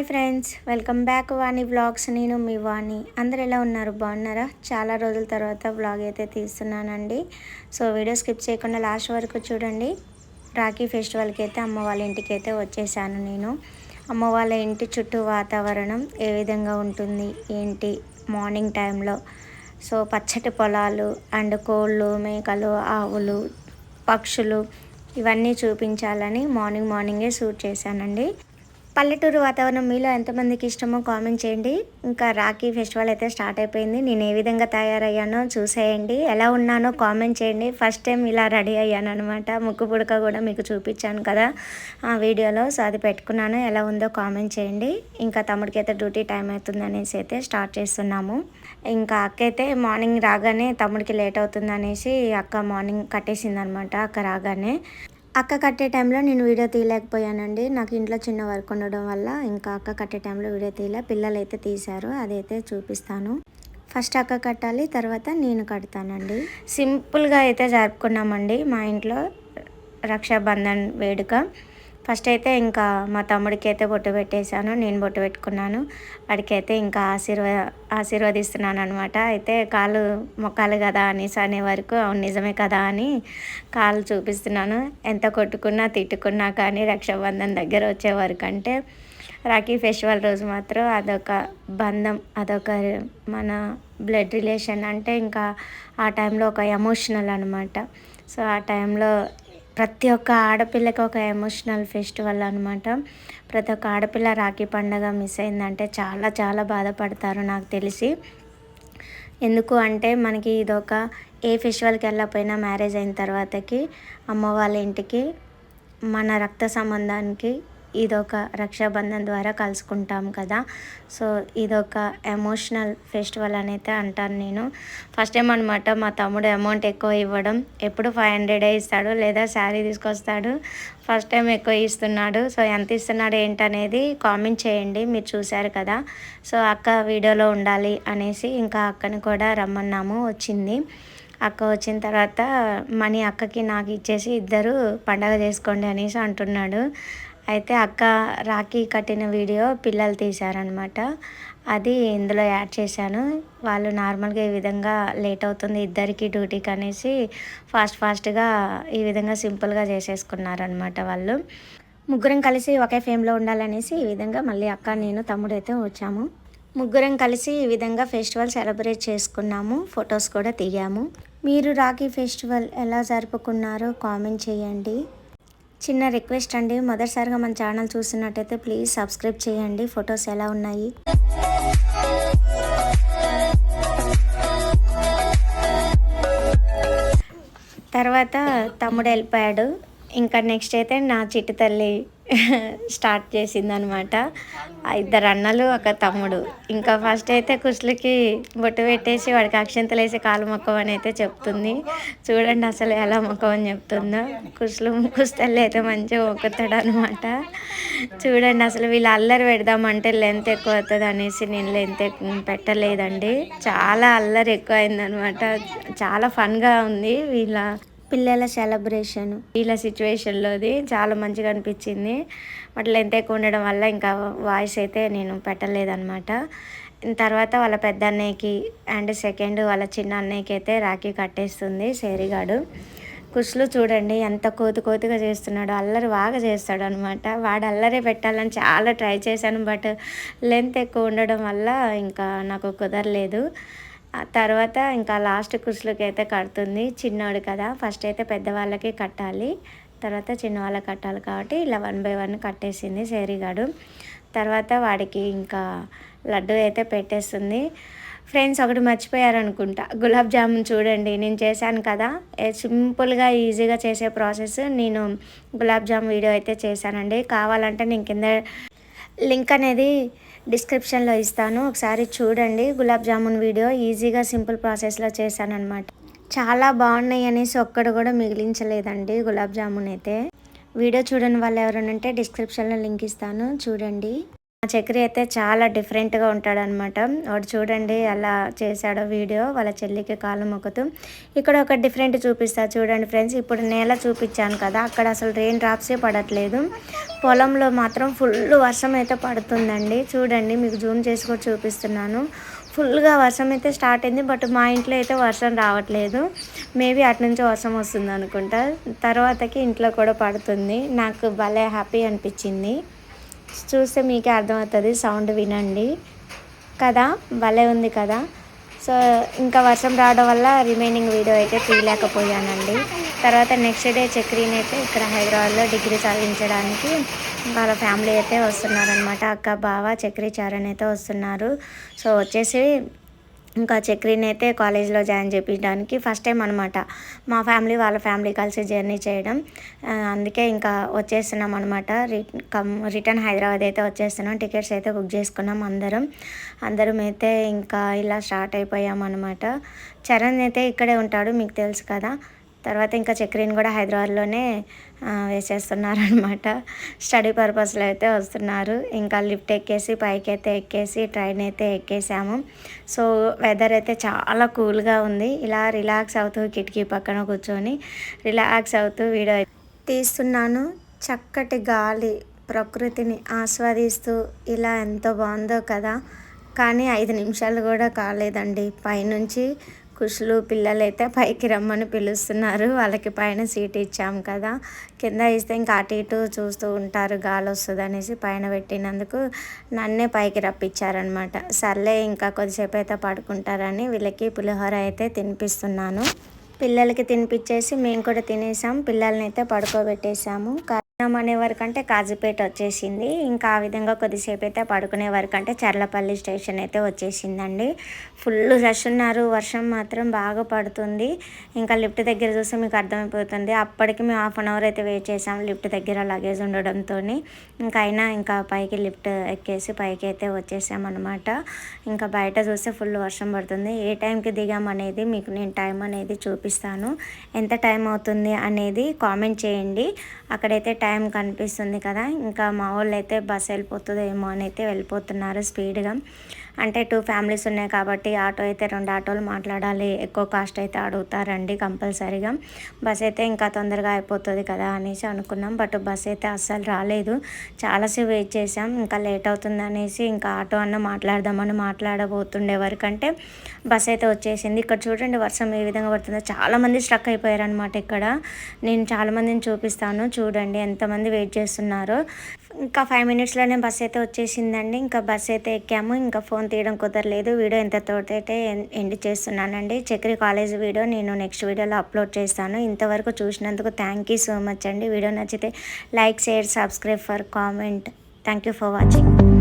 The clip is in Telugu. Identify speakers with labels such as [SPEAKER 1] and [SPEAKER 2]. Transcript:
[SPEAKER 1] హాయ్ ఫ్రెండ్స్, వెల్కమ్ బ్యాక్ వాణి వ్లాగ్స్. నేను మీ వాణి. అందరు ఎలా ఉన్నారు? బాగున్నారా? చాలా రోజుల తర్వాత వ్లాగ్ అయితే తీస్తున్నానండి. సో వీడియో స్కిప్ చేయకుండా లాస్ట్ వరకు చూడండి. రాఖీ ఫెస్టివల్కి అయితే అమ్మ వాళ్ళ ఇంటికి అయితే వచ్చేసాను నేను. అమ్మ వాళ్ళ ఇంటి చుట్టూ వాతావరణం ఏ విధంగా ఉంటుంది ఏంటి మార్నింగ్ టైంలో. సో పచ్చటి పొలాలు అండ్ కోళ్ళు, మేకలు, ఆవులు, పక్షులు ఇవన్నీ చూపించాలని మార్నింగే షూట్ చేశానండి. పల్లెటూరు వాతావరణం మీలో ఎంతమందికి ఇష్టమో కామెంట్ చేయండి. ఇంకా రాఖీ ఫెస్టివల్ అయితే స్టార్ట్ అయిపోయింది. నేను ఏ విధంగా తయారయ్యానో చూసేయండి. ఎలా ఉన్నానో కామెంట్ చేయండి. ఫస్ట్ టైం ఇలా రెడీ అయ్యాను అనమాట. ముక్కు పుడక కూడా మీకు చూపించాను కదా ఆ వీడియోలో. సో అది పెట్టుకున్నాను. ఎలా ఉందో కామెంట్ చేయండి. ఇంకా తమ్ముడికి అయితే డ్యూటీ టైం అవుతుంది అనేసి అయితే స్టార్ట్ చేస్తున్నాము. ఇంకా అక్క అయితే మార్నింగ్ రాగానే తమ్ముడికి లేట్ అవుతుంది అనేసి అక్క మార్నింగ్ కట్టేసింది అనమాట. అక్క రాగానే అక్క కట్టే టైంలో నేను వీడియో తీయలేకపోయానండి. నాకు ఇంట్లో చిన్న వర్క్ ఉండడం వల్ల ఇంకా అక్క కట్టే టైంలో వీడియో తీయలే. పిల్లలు అయితే తీశారు, అదైతే చూపిస్తాను. ఫస్ట్ అక్క కట్టాలి, తర్వాత నేను కడతానండి. సింపుల్గా అయితే జరుపుకున్నామండి మా ఇంట్లో రక్షాబంధన్ వేడుక. ఫస్ట్ అయితే ఇంకా మా తమ్ముడికి అయితే బొట్టు పెట్టేశాను, నేను బొట్టు పెట్టుకున్నాను. వాడికైతే ఇంకా ఆశీర్వదిస్తున్నాను అనమాట. అయితే కాళ్ళు మొక్కాలి కదా అనేసి అనే వరకు అవును నిజమే కదా అని కాళ్ళు చూపిస్తున్నాను. ఎంత కొట్టుకున్నా తిట్టుకున్నా కానీ రక్షాబంధన్ దగ్గర వచ్చే వరకు అంటే రాఖీ ఫెస్టివల్ రోజు మాత్రం అదొక బంధం, అదొక మన బ్లడ్ రిలేషన్. అంటే ఇంకా ఆ టైంలో ఒక ఎమోషనల్ అనమాట. సో ఆ టైంలో ప్రతి ఒక్క ఆడపిల్లకి ఒక ఎమోషనల్ ఫెస్టివల్ అనమాట. ప్రతి ఒక్క ఆడపిల్ల రాఖీ పండగ మిస్ అయిందంటే చాలా చాలా బాధపడతారు నాకు తెలిసి. ఎందుకు అంటే మనకి ఇదొక ఏ ఫెస్టివల్కి వెళ్ళకపోయినా మ్యారేజ్ అయిన తర్వాతకి అమ్మ వాళ్ళ ఇంటికి మన రక్త సంబంధానికి ఇదొక రక్షాబంధన్ ద్వారా కలుసుకుంటాం కదా. సో ఇదొక ఎమోషనల్ ఫెస్టివల్ అని అయితే అంటాను నేను. ఫస్ట్ టైం అనమాట మా తమ్ముడు అమౌంట్ ఎక్కువ ఇవ్వడం. ఎప్పుడు 500 ఇస్తాడు లేదా శారీ తీసుకొస్తాడు. ఫస్ట్ టైం ఎక్కువ ఇస్తున్నాడు. సో ఎంత ఇస్తున్నాడు ఏంటనేది కామెంట్ చేయండి. మీరు చూశారు కదా. సో అక్క వీడియోలో ఉండాలి అనేసి ఇంకా అక్కని కూడా రమ్మన్నాము, వచ్చింది. అక్క వచ్చిన తర్వాత మనీ అక్కకి నాకు ఇచ్చేసి ఇద్దరు పండగ చేసుకోండి అనేసి అంటున్నాడు. అయితే అక్క రాఖీ కట్టిన వీడియో పిల్లలు తీశారనమాట. అది ఇందులో యాడ్ చేశాను. వాళ్ళు నార్మల్గా ఈ విధంగా లేట్ అవుతుంది ఇద్దరికి డ్యూటీకి అనేసి ఫాస్ట్గా ఈ విధంగా సింపుల్గా చేసేసుకున్నారనమాట. వాళ్ళు ముగ్గురం కలిసి ఒకే ఫేమ్లో ఉండాలనేసి ఈ విధంగా మళ్ళీ అక్క, నేను, తమ్ముడు అయితే వచ్చాము. ముగ్గురం కలిసి ఈ విధంగా ఫెస్టివల్ సెలబ్రేట్ చేసుకున్నాము. ఫొటోస్ కూడా దిగాము. మీరు రాఖీ ఫెస్టివల్ ఎలా జరుపుకున్నారో కామెంట్ చేయండి. చిన్న రిక్వెస్ట్ అండి, మొదటిసారిగా మన ఛానల్ చూస్తున్నట్టయితే ప్లీజ్ సబ్స్క్రైబ్ చేయండి. ఫొటోస్ ఎలా ఉన్నాయి? తర్వాత తమ్ముడు వెళ్ళిపోయాడు. ఇంకా నెక్స్ట్ అయితే నా చిట్టు తల్లి స్టార్ట్ చేసిందనమాట. ఇద్దరు అన్నలు, ఒక తమ్ముడు. ఇంకా ఫస్ట్ అయితే కుష్లకి బొట్టు పెట్టేసి వాడికి అక్షంతలు వేసి కాలు మొక్కమని అయితే చెప్తుంది. చూడండి అసలు ఎలా మొక్కమని చెప్తుందో. కుస్తల్లి అయితే మంచిగా మొక్కుతాడు అనమాట. చూడండి అసలు వీళ్ళు అల్లరి పెడదామంటే లెంత్ ఎక్కువ అవుతుంది అనేసి నేను లెంత్ పెట్టలేదండి. చాలా అల్లరి ఎక్కువ అయిందనమాట. చాలా ఫన్గా ఉంది వీళ్ళ పిల్లల సెలబ్రేషన్. వీళ్ళ సిచ్యువేషన్లోది చాలా మంచిగా అనిపించింది. బట్ లెంత్ ఎక్కువ ఉండడం వల్ల ఇంకా వాయిస్ అయితే నేను పెట్టలేదన్నమాట. తర్వాత వాళ్ళ పెద్ద అన్నయ్యకి అండ్ సెకండ్ వాళ్ళ చిన్న అన్నయ్యకి అయితే రాఖీ కట్టేస్తుంది సేరిగాడు. కుష్లు చూడండి ఎంత కోతిగా చేస్తున్నాడు. అల్లరి బాగా చేస్తాడు అనమాట. వాడు అల్లరి పెట్టాలని చాలా ట్రై చేశాను. బట్ లెంత్ ఎక్కువ ఉండడం వల్ల ఇంకా నాకు కుదరలేదు. తర్వాత ఇంకా లాస్ట్ కుర్సులకి అయితే కడుతుంది. చిన్నోడు కదా, ఫస్ట్ అయితే పెద్దవాళ్ళకి కట్టాలి, తర్వాత చిన్నవాళ్ళకి కట్టాలి కాబట్టి ఇలా 1 by 1 కట్టేసింది సేరిగాడు. తర్వాత వాడికి ఇంకా లడ్డు అయితే పెట్టేస్తుంది. ఫ్రెండ్స్ ఒకటి మర్చిపోయారనుకుంటా, గులాబ్ జామున్ చూడండి నేను చేశాను కదా. సింపుల్గా ఈజీగా చేసే ప్రాసెస్. నేను గులాబ్ జామున్ వీడియో అయితే చేశానండి. కావాలంటే నేను కింద లింక్ అనేది డిస్క్రిప్షన్లో ఇస్తాను, ఒకసారి చూడండి. గులాబ్ జామున్ వీడియో ఈజీగా సింపుల్ ప్రాసెస్లో చేశాను అనమాట. చాలా బాగున్నాయి అనేసి ఒక్కడు కూడా మిగిలించలేదండి గులాబ్ జామున్ అయితే. వీడియో చూడని వాళ్ళు ఎవరైనా ఉంటే డిస్క్రిప్షన్లో లింక్ ఇస్తాను, చూడండి. చక్రి అయితే చాలా డిఫరెంట్గా ఉంటాడనమాట. వాడు చూడండి అలా చేశాడో వీడియో వాళ్ళ చెల్లికి కాళ్ళు మొక్కుతూ. ఇక్కడ ఒక డిఫరెంట్ చూపిస్తా చూడండి ఫ్రెండ్స్. ఇప్పుడు నేల చూపించాను కదా, అక్కడ అసలు రెయిన్ డ్రాప్సే పడట్లేదు. పొలంలో మాత్రం ఫుల్ వర్షం అయితే పడుతుందండి. చూడండి మీకు జూమ్ చేసి కూడా చూపిస్తున్నాను. ఫుల్గా వర్షం అయితే స్టార్ట్ అయింది. బట్ మా ఇంట్లో అయితే వర్షం రావట్లేదు. మేబీ అటు నుంచి వర్షం వస్తుంది అనుకుంటా. తర్వాతకి ఇంట్లో కూడా పడుతుంది. నాకు భలే హ్యాపీ అనిపించింది. చూస్తే మీకే అర్థమవుతుంది, సౌండ్ వినండి కదా, భలే ఉంది కదా. సో ఇంకా వర్షం రావడం వల్ల రిమైనింగ్ వీడియో అయితే తీయలేకపోయానండి. తర్వాత నెక్స్ట్ డే చక్రీని అయితే ఇక్కడ హైదరాబాద్లో డిగ్రీ చదివించడానికి వాళ్ళ ఫ్యామిలీ అయితే వస్తున్నారనమాట. అక్క బావ చక్రీ చరణ్ అయితే వస్తున్నారు. సో వచ్చేసి ఇంకా చక్రీని అయితే కాలేజ్లో జాయిన్ చేయించడానికి ఫస్ట్ టైం అనమాట మా ఫ్యామిలీ వాళ్ళ ఫ్యామిలీ కలిసి జర్నీ చేయడం. అందుకే ఇంకా వచ్చేస్తున్నాం అనమాట. రిటర్న్ హైదరాబాద్ అయితే వచ్చేస్తున్నాం. టికెట్స్ అయితే బుక్ చేసుకున్నాం అందరం అయితే ఇంకా ఇలా స్టార్ట్ అయిపోయాం అనమాట. చరణ్ అయితే ఇక్కడే ఉంటాడు, మీకు తెలుసు కదా. తర్వాత ఇంకా చక్రీని కూడా హైదరాబాద్లోనే వేసేస్తున్నారనమాట. స్టడీ పర్పస్లో అయితే వస్తున్నారు. ఇంకా లిఫ్ట్ ఎక్కేసి పైకి అయితే ఎక్కేసి ట్రైన్ అయితే ఎక్కేసాము. సో వెదర్ అయితే చాలా కూల్గా ఉంది. ఇలా రిలాక్స్ అవుతూ కిటికీ పక్కన కూర్చొని రిలాక్స్ అవుతూ వీడియో తీస్తున్నాను. చక్కటి గాలి, ప్రకృతిని ఆస్వాదిస్తూ ఇలా ఎంతో బాగుందో కదా. కానీ 5 నిమిషాలు కూడా కాలేదండి, పైనుంచి కుషులు పిల్లలైతే పైకి రమ్మని పిలుస్తున్నారు. వాళ్ళకి పైన సీట్ ఇచ్చాము కదా, కింద ఇస్తే ఇంకా అటు ఇటు చూస్తూ ఉంటారు గాలి వస్తుంది అనేసి పైన పెట్టినందుకు నన్నే పైకి రప్పించారనమాట. సర్లే ఇంకా కొద్దిసేపు అయితే పడుకుంటారని వీళ్ళకి పులిహోర అయితే తినిపిస్తున్నాను. పిల్లలకి తినిపించేసి మేము కూడా తినేసాం. పిల్లల్ని అయితే పడుకోబెట్టేసాము. అనే వరకంటే కాజీపేట వచ్చేసింది. ఇంకా ఆ విధంగా కొద్దిసేపు అయితే పడుకునే వరకంటే చర్లపల్లి స్టేషన్ అయితే వచ్చేసిందండి. ఫుల్ రష్ ఉన్నారు. వర్షం మాత్రం బాగా పడుతుంది. ఇంకా లిఫ్ట్ దగ్గర చూస్తే మీకు అర్థమైపోతుంది. అప్పటికి మేము 1/2 అవర్ అయితే వెయిట్ చేసాం లిఫ్ట్ దగ్గర లగేజ్ ఉండడంతో. ఇంకా అయినా ఇంకా పైకి లిఫ్ట్ ఎక్కేసి పైకి అయితే వచ్చేసామన్నమాట. ఇంకా బయట చూస్తే ఫుల్ వర్షం పడుతుంది. ఏ టైంకి దిగామనేది మీకు నేను టైం అనేది చూపిస్తాను. ఎంత టైం అవుతుంది అనేది కామెంట్ చేయండి. అక్కడైతే టైం కనిపిస్తుంది కదా. ఇంకా మా వాళ్ళు అయితే బస్సు వెళ్ళిపోతుందేమో అని అయితే వెళ్ళిపోతున్నారు స్పీడ్గా. అంటే 2 ఫ్యామిలీస్ ఉన్నాయి కాబట్టి ఆటో అయితే 2 ఆటోలు మాట్లాడాలి, ఎక్కువ కాస్ట్ అయితే అడుగుతారండి కంపల్సరీగా. బస్ అయితే ఇంకా తొందరగా అయిపోతుంది కదా అనేసి అనుకున్నాం. బట్ బస్ అయితే అస్సలు రాలేదు. చాలాసేపు వెయిట్ చేసాం. ఇంకా లేట్ అవుతుంది అనేసి ఇంకా ఆటో అన్న మాట్లాడదామని మాట్లాడబోతుండే వరకంటే బస్ అయితే వచ్చేసింది. ఇక్కడ చూడండి వర్షం ఏ విధంగా పడుతుందో. చాలామంది స్ట్రక్ అయిపోయారనమాట. ఇక్కడ నేను చాలామందిని చూపిస్తాను చూడండి ఎంతమంది వెయిట్ చేస్తున్నారో. ఇంకా 5 మినిట్స్లోనే బస్ అయితే వచ్చేసిందండి. ఇంకా బస్ అయితే ఎక్కాము. ఇంకా ఫోన్ తీయడం కుదరలేదు. వీడియో ఇంతతోటైతే ఎండ్ చేస్తున్నానండి. చక్రి కాలేజ్ వీడియో నేను నెక్స్ట్ వీడియోలో అప్లోడ్ చేస్తాను. ఇంతవరకు చూసినందుకు థ్యాంక్ యూ సో మచ్ అండి. వీడియో నచ్చితే like, share, subscribe for comment. Thank you for watching.